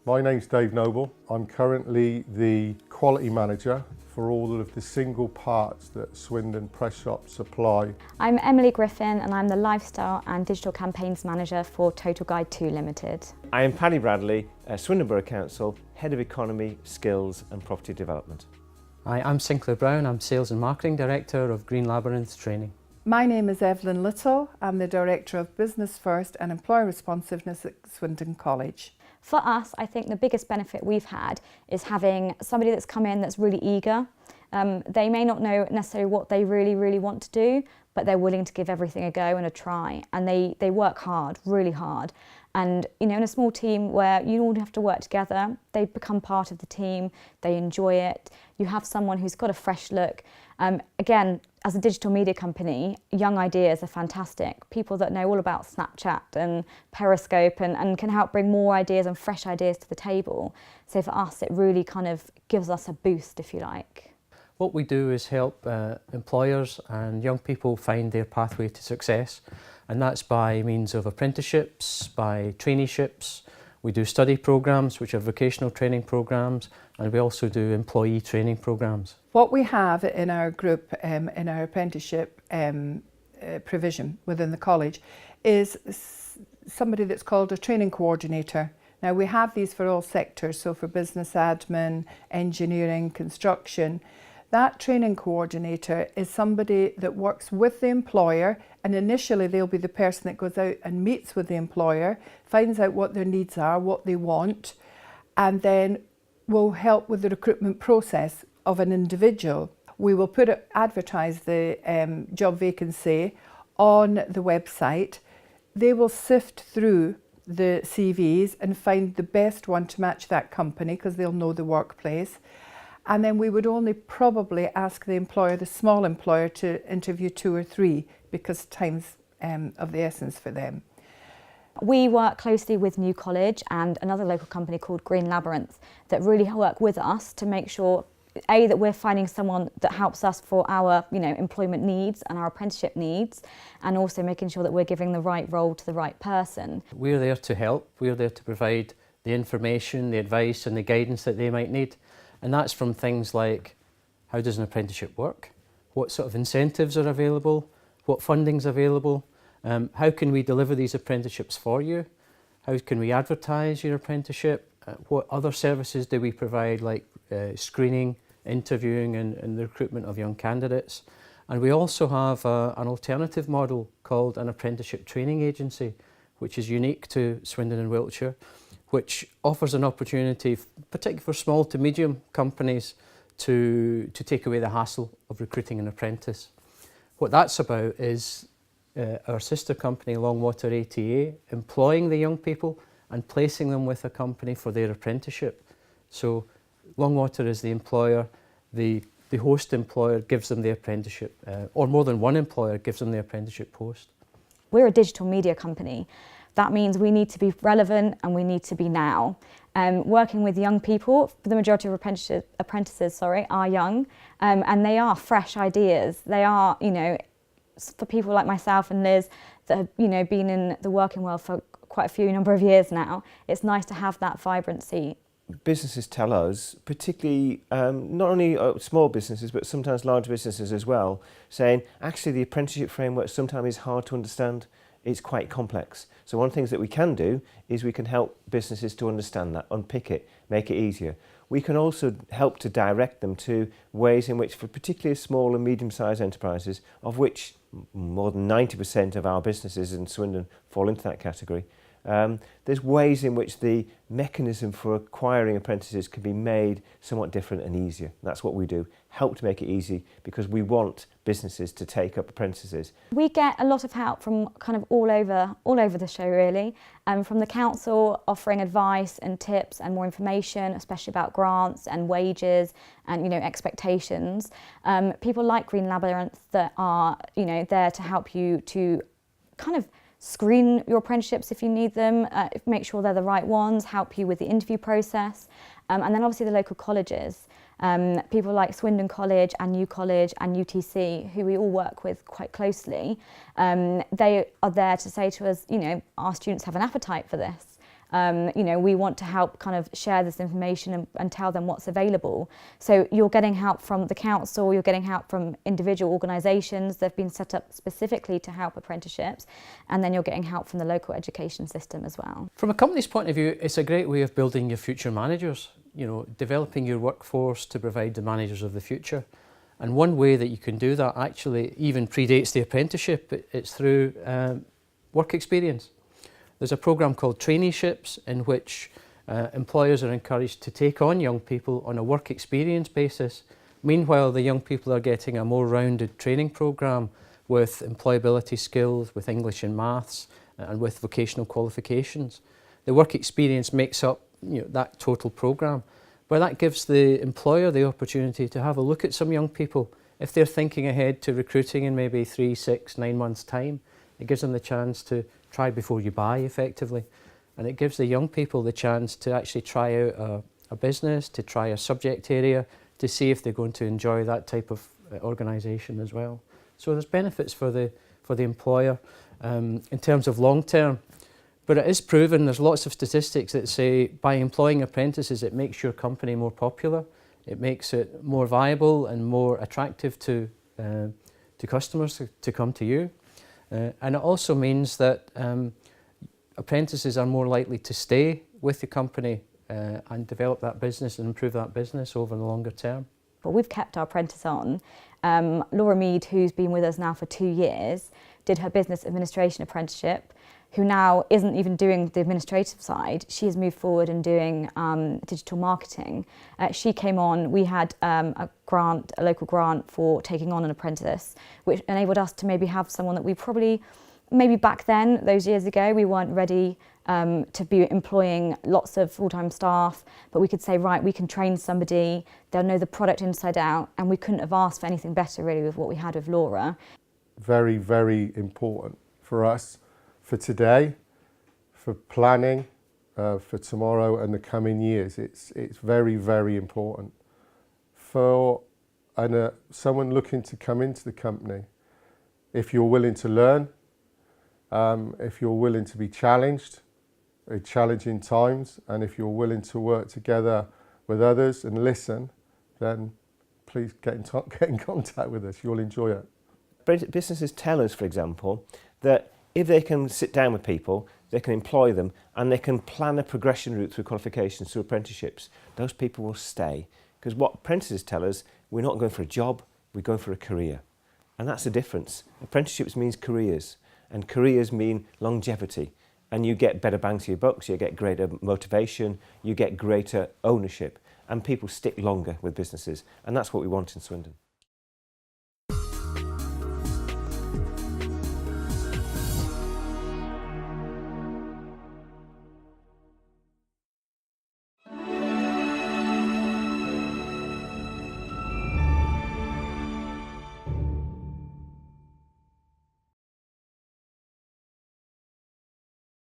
My name's Dave Noble. I'm currently the quality manager for all of the single parts that Swindon Press Shop supply. I'm Emily Griffin and I'm the Lifestyle and Digital Campaigns Manager for Total Guide 2 Limited. I am Paddy Bradley, Swindon Borough Council, Head of Economy, Skills and Property Development. Hi, I'm Sinclair Brown. I'm Sales and Marketing Director of Green Labyrinth Training. My name is Evelyn Little. I'm the Director of Business First and Employer Responsiveness at Swindon College. For us, I think the biggest benefit we've had is having somebody that's come in that's really eager. They may not know necessarily what they really want to do, but they're willing to give everything a go and a try. And they work hard, really hard. And in a small team where you all have to work together, they become part of the team, they enjoy it. You have someone who's got a fresh look. Again, as a digital media company, young ideas are fantastic. People that know all about Snapchat and Periscope and can help bring more ideas and fresh ideas to the table. So for us, it really kind of gives us a boost, if you like. What we do is help employers and young people find their pathway to success, and that's by means of apprenticeships, by traineeships. We do study programmes, which are vocational training programmes, and we also do employee training programmes. What we have in our group, in our apprenticeship provision within the college, is somebody that's called a training coordinator. Now we have these for all sectors, so for business admin, engineering, construction. That training coordinator is somebody that works with the employer, and initially they'll be the person that goes out and meets with the employer, finds out what their needs are, what they want, and then will help with the recruitment process of an individual. We will advertise the job vacancy on the website. They will sift through the CVs and find the best one to match that company because they'll know the workplace. And then we would only probably ask the employer, the small employer, to interview 2 or 3 because time's of the essence for them. We work closely with New College and another local company called Green Labyrinth that really work with us to make sure, A, that we're finding someone that helps us for our employment needs and our apprenticeship needs, and also making sure that we're giving the right role to the right person. We're there to help. We're there to provide the information, the advice and the guidance that they might need. And that's from things like, how does an apprenticeship work? What sort of incentives are available? What funding's available? How can we deliver these apprenticeships for you? How can we advertise your apprenticeship? What other services do we provide, like screening, interviewing and the recruitment of young candidates? And we also have an alternative model called an apprenticeship training agency, which is unique to Swindon and Wiltshire, which offers an opportunity, particularly for small to medium companies, to take away the hassle of recruiting an apprentice. What that's about is our sister company, Longwater ATA, employing the young people and placing them with a company for their apprenticeship. So Longwater is the employer, the host employer gives them the apprenticeship, or more than one employer gives them the apprenticeship post. We're a digital media company. That means we need to be relevant and we need to be now. Working with young people, the majority of apprentices are young, and they are fresh ideas. They are, for people like myself and Liz that have been in the working world for quite a few number of years now, it's nice to have that vibrancy. Businesses tell us, particularly not only small businesses but sometimes large businesses as well, saying actually the apprenticeship framework sometimes is hard to understand. It's quite complex. So one of the things that we can do is we can help businesses to understand that, unpick it, make it easier. We can also help to direct them to ways in which, for particularly small and medium-sized enterprises, of which more than 90% of our businesses in Swindon fall into that category, there's ways in which the mechanism for acquiring apprentices can be made somewhat different and easier. That's what we do, help to make it easy, because we want businesses to take up apprentices. We get a lot of help from kind of all over the show really, from the council offering advice and tips and more information, especially about grants and wages and expectations. People like Green Labyrinth that are there to help you to kind of screen your apprenticeships if you need them, make sure they're the right ones, help you with the interview process, and then obviously the local colleges. People like Swindon College and New College and UTC, who we all work with quite closely, they are there to say to us, our students have an appetite for this. You know, we want to help kind of share this information and tell them what's available. So you're getting help from the council, you're getting help from individual organisations that have been set up specifically to help apprenticeships, and then you're getting help from the local education system as well. From a company's point of view, it's a great way of building your future managers, you know, developing your workforce to provide the managers of the future. And one way that you can do that actually even predates the apprenticeship. It's through work experience. There's a programme called Traineeships in which employers are encouraged to take on young people on a work experience basis. Meanwhile, the young people are getting a more rounded training programme with employability skills, with English and maths, and with vocational qualifications. The work experience makes up, you know, that total programme. But that gives the employer the opportunity to have a look at some young people. If they're thinking ahead to recruiting in maybe 3, 6, 9 months' time, it gives them the chance to try before you buy, effectively. And it gives the young people the chance to actually try out a business, to try a subject area, to see if they're going to enjoy that type of organisation as well. So there's benefits for the employer in terms of long term. But it is proven, there's lots of statistics that say by employing apprentices it makes your company more popular, it makes it more viable and more attractive to customers to come to you. And it also means that apprentices are more likely to stay with the company and develop that business and improve that business over the longer term. Well, we've kept our apprentice on. Laura Mead, who's been with us now for 2 years, did her business administration apprenticeship, who now isn't even doing the administrative side. She has moved forward and doing digital marketing. She came on, we had a local grant for taking on an apprentice, which enabled us to maybe have someone that we probably, maybe back then, those years ago, we weren't ready to be employing lots of full-time staff, but we could say, right, we can train somebody, they'll know the product inside out, and we couldn't have asked for anything better really with what we had with Laura. Very, very important for us, for today, for planning, for tomorrow and the coming years. It's very, very important. For someone looking to come into the company, if you're willing to learn, if you're willing to be challenged in challenging times, and if you're willing to work together with others and listen, then please get in contact with us. You'll enjoy it. Businesses tell us, for example, that if they can sit down with people, they can employ them, and they can plan a progression route through qualifications, through apprenticeships, those people will stay. Because what apprentices tell us, we're not going for a job, we're going for a career. And that's the difference. Apprenticeships means careers, and careers mean longevity. And you get better bang for your bucks, you get greater motivation, you get greater ownership, and people stick longer with businesses. And that's what we want in Swindon.